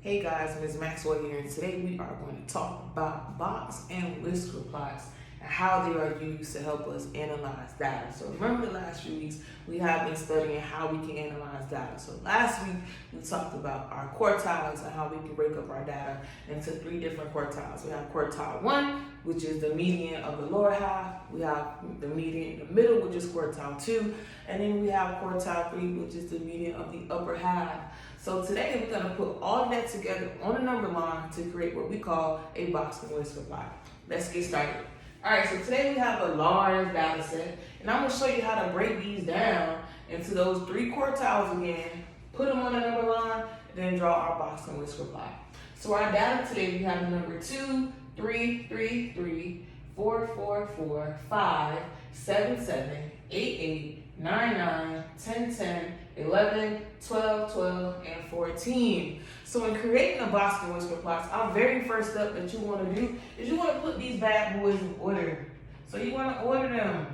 Hey guys, Ms. Maxwell here, and today we are going to talk about box and whisker plots and how they are used to help us analyze data. So remember the last few weeks we have been studying how we can analyze data. So last week we talked about our quartiles and how we can break up our data into 3 different quartiles. We have quartile 1, which is the median of the lower half. We have the median in the middle, which is quartile 2. And then we have quartile 3, which is the median of the upper half. So today we're going to put all of that together on a number line to create what we call a box and whisker plot. Let's get started. Alright, so today we have a large data set, and I'm going to show you how to break these down into those 3 quartiles again, put them on a number line, and then draw our box and whisker plot. So our data today, we have the number 2, 3, 3, 3, 4, 4, 4, 5, 7, 7, 8, 8, 9, 9, 10, 10, 11, 12, 12, and 14. So in creating a box and whisker plots, our very first step that you want to do is you want to put these bad boys in order. So you want to order them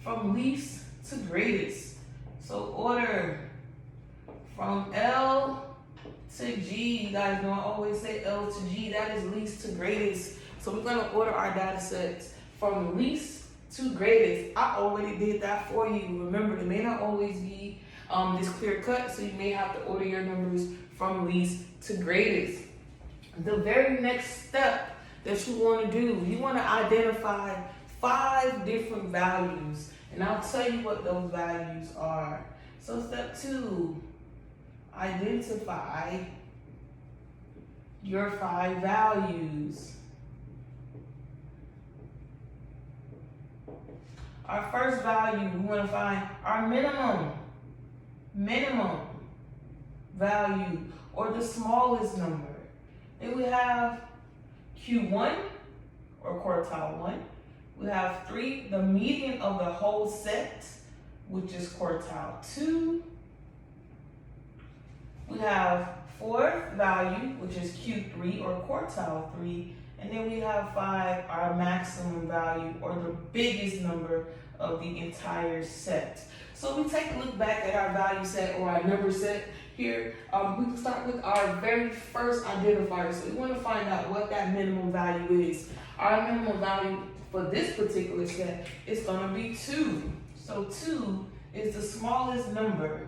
from least to greatest. So order from L to G. You guys know I always say L to G. That is least to greatest. So we're going to order our data sets from least to greatest. I already did that for you. Remember, it may not always be this clear cut, so you may have to order your numbers from least to greatest. The very next step that you want to do, you want to identify 5 different values, and I'll tell you what those values are. So step 2, identify your 5 values. Our first value, we want to find our minimum value, or the smallest number. Then we have Q1, or quartile 1. We have 3, the median of the whole set, which is quartile 2. We have 4th value, which is Q3, or quartile 3. And then we have 5, our maximum value, or the biggest number of the entire set. So we take a look back at our value set, or our number set here. We can start with our very first identifier. So we want to find out what that minimum value is. Our minimum value for this particular set is going to be 2. So 2 is the smallest number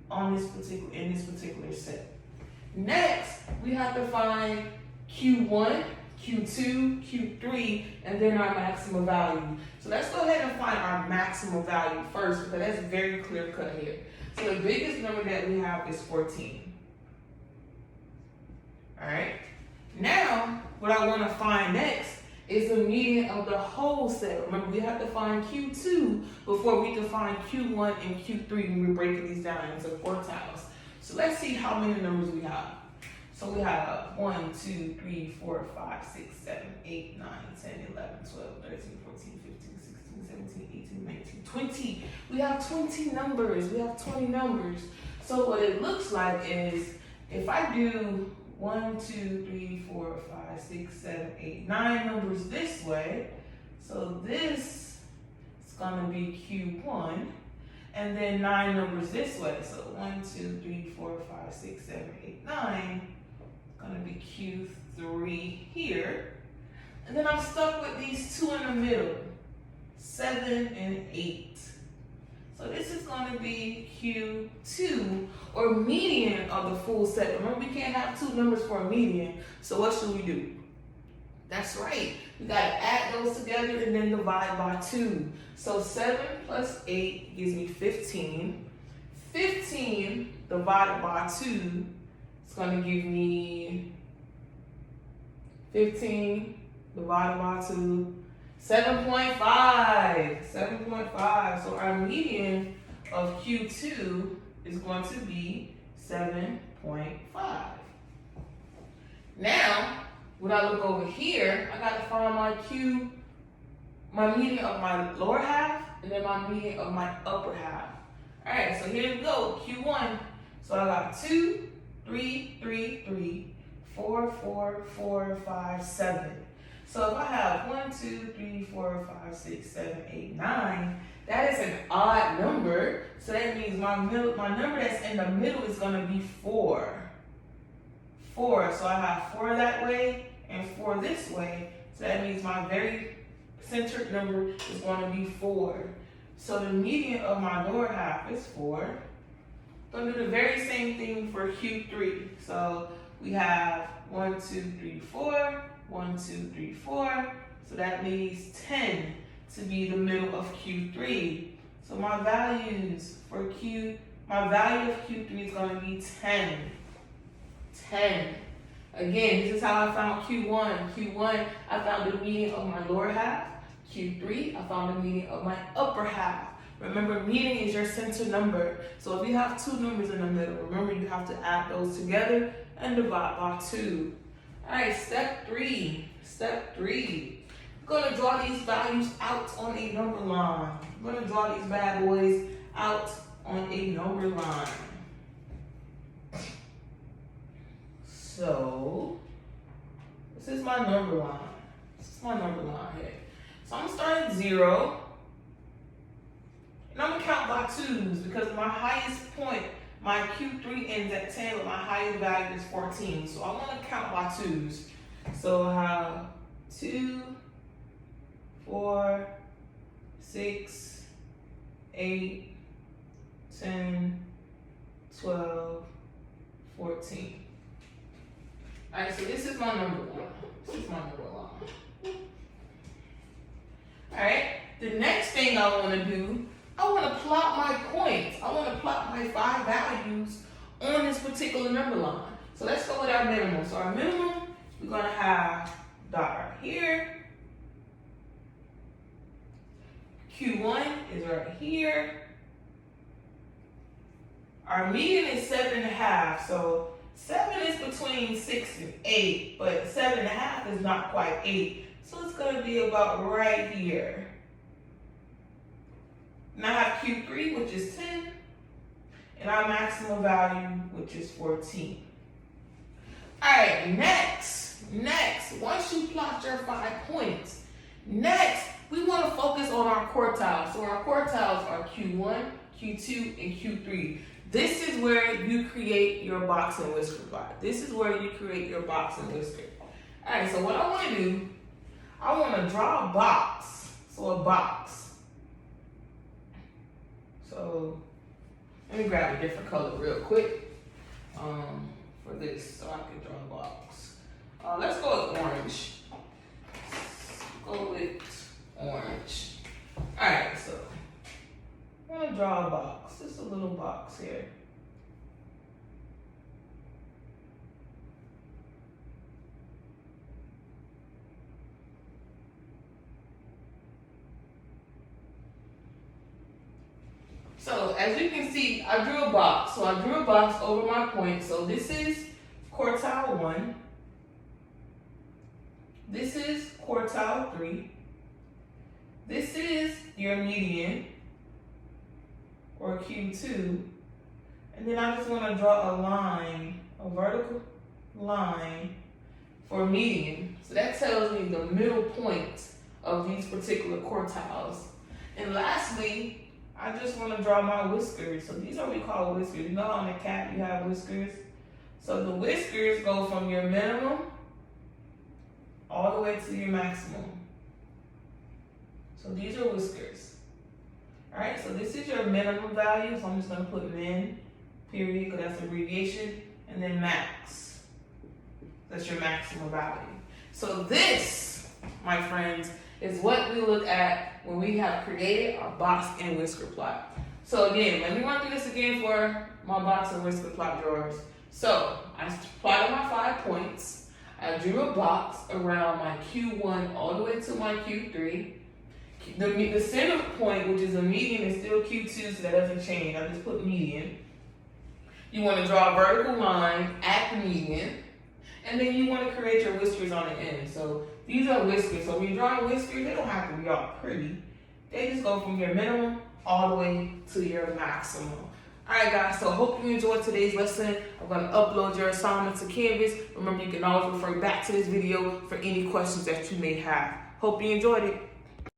on this particular set. Next, we have to find Q1, Q2, Q3, and then our maximum value. So let's go ahead and find our maximum value first, because that's very clear cut here. So the biggest number that we have is 14. All right. Now, what I want to find next is the median of the whole set. Remember, we have to find Q2 before we can find Q1 and Q3 when we're breaking these down into quartiles. So let's see how many numbers we have. So we have 1, 2, 3, 4, 5, 6, 7, 8, 9, 10, 11, 12, 13, 14, 15, 16, 17, 18, 19, 20. We have 20 numbers. We have 20 numbers. So what it looks like is if I do 1, 2, 3, 4, 5, 6, 7, 8, 9 numbers this way, so this is going to be Q1. And then 9 numbers this way. So 1, 2, 3, 4, 5, 6, 7, 8, 9. Going to be Q3 here. And then I'm stuck with these 2 in the middle, 7 and 8. So this is going to be Q2, or median of the full set. Remember, we can't have 2 numbers for a median. So what should we do? That's right. We got to add those together and then divide by 2. So 7 plus 8 gives me 15. 15 divided by 2 is going to give me 15 divided by 2, 7.5. 7.5. So our median of Q2 is going to be 7.5. Now, when I look over here, I got to find my median of my lower half, and then my median of my upper half. All right, so here we go, Q1. So I got 2, 3, 3, 3, 4, 4, 4, 5, 7. So if I have 1, 2, 3, 4, 5, 6, 7, 8, 9, that is an odd number. So that means my number that's in the middle is going to be 4. 4. So I have 4 that way and 4 this way. So that means my very centered number is going to be 4. So the median of my lower half is 4. I'm going to do the very same thing for Q3. So we have 1, 2, 3, 4, 1, 2, 3, 4. So that leaves 10 to be the middle of Q3. So my values for my value of Q3 is going to be 10. 10. Again, this is how I found Q1. Q1, I found the median of my lower half. Q3, I found the median of my upper half. Remember, median is your center number. So if you have 2 numbers in the middle, remember you have to add those together and divide by 2. All right, step 3. Step 3. We're going to draw these values out on a number line. We're going to draw these bad boys out on a number line. So, this is my number line. This is my number line here. So I'm going to start at 0. And I'm going to count by 2s because my highest point, my Q3 ends at 10, but my highest value is 14. So I want to count by 2s. So I have 2, 4, 6, 8, 10, 12, 14. All right, so this is my number line. This is my number line. All right, the next thing I want to do, I want to plot my points. I want to plot my 5 values on this particular number line. So let's go with our minimum. So our minimum, we're going to have dot right here. Q1 is right here. Our median is 7.5. So 7 is between 6 and 8, but 7.5 is not quite 8. So it's going to be about right here. Now I have Q3, which is 10, and our maximum value, which is 14. All right, next, once you plot your 5 points, next, we want to focus on our quartiles. So our quartiles are Q1, Q2, and Q3. This is where you create your box and whisker plot. This is where you create your box and whisker. All right, so what I want to do, I want to draw a box. So a box. So let me grab a different color real quick for this so I can draw a box. Let's go with orange. Go with orange. All right, so I'm going to draw a box. Just a little box here. So as you can see, I drew a box. So I drew a box over my point. So this is quartile 1. This is quartile 3. This is your median, or Q2. And then I just want to draw a line, a vertical line for median. So that tells me the middle point of these particular quartiles. And lastly, I just want to draw my whiskers. So these are what we call whiskers. You know on the cat you have whiskers? So the whiskers go from your minimum all the way to your maximum. So these are whiskers. All right, so this is your minimum value. So I'm just going to put min, period, because that's abbreviation, and then max. That's your maximum value. So this, my friends, is what we look at when we have created our box and whisker plot. So again, let me run through this again for my box and whisker plot drawers. So I plotted my 5 points. I drew a box around my Q1 all the way to my Q3. The center point, which is a median, is still Q2, so that doesn't change. I just put median. You want to draw a vertical line at the median, and then you want to create your whiskers on the end. So these are whiskers. So when you draw whiskers, they don't have to be all pretty. They just go from your minimum all the way to your maximum. All right, guys, so hope you enjoyed today's lesson. I'm going to upload your assignment to Canvas. Remember, you can always refer back to this video for any questions that you may have. Hope you enjoyed it.